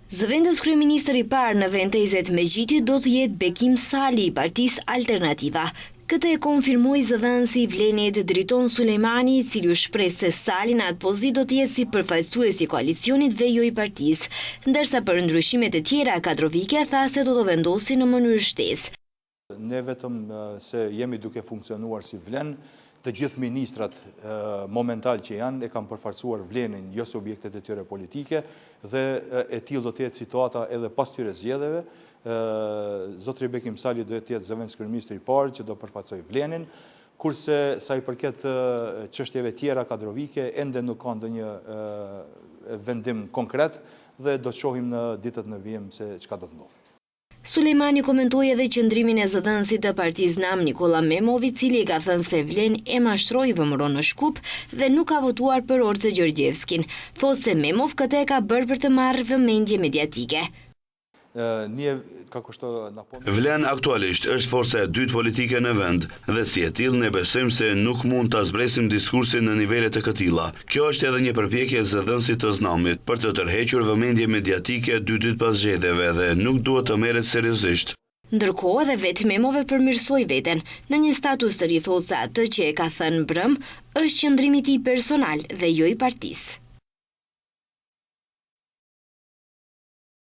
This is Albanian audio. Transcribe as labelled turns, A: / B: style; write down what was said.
A: Zëvendës kryeministër i parë në vend të Izet Megjiti do të jetë Bekim Sali i Partisë Alternativa. Këtë e konfirmoi zëdhënësi i Vlenit Driton Sulejmani, i cili u shpreh se Sali në atë pozitë do të jetë si përfaqësues i koalicionit dhe jo i partisë, ndërsa për ndryshimet e tjera kadrovike tha se do të vendosin në mënyrë shtesë.
B: Ne vetëm se jemi duke funksionuar si Vlen, të gjithë ministrat momental që janë e kanë përfaqësuar Vlenin jo subjektet e tyre politike dhe e tillë do të jetë situata edhe pas tyre zgjedhjeve. Zotri Bekim Sali do të jetë zëvendës kryeministri i parë që do përfaqësoj Vlenin, kurse sa i përket çështjeve tjera kadrovike ende nuk ka ndonjë vendim konkret dhe do të shohim në ditët në vijim se çka do të ndodhë.
A: Sulejmani komentoi edhe qëndrimin e zëdhënësit të Partisë Nam Nikola Memov, i cili ka thënë se Vlen e mashtroi vëmëron në Shkup dhe nuk ka votuar për Orce Gjorgjevskin. Thotë se Memov këtë e ka bërë për të marrë vëmendje mediatike.
C: Vlen aktualisht është forca e dytë politike në vend dhe si e tillë ne besojmë se nuk mund ta zbresim diskursin në nivele të këtilla. Kjo është edhe një përpjekje e zëdhënësit të Znamit për të tërhequr vëmendje mediatike 2 ditë pas zgjedhjeve dhe nuk duhet të merret seriozisht.
A: Ndërkohë edhe vetë Memove përmirësoi veten. Në një status të ri thotë se atë që e ka thënë brëm është qëndrimi i tij personal dhe jo i partisë.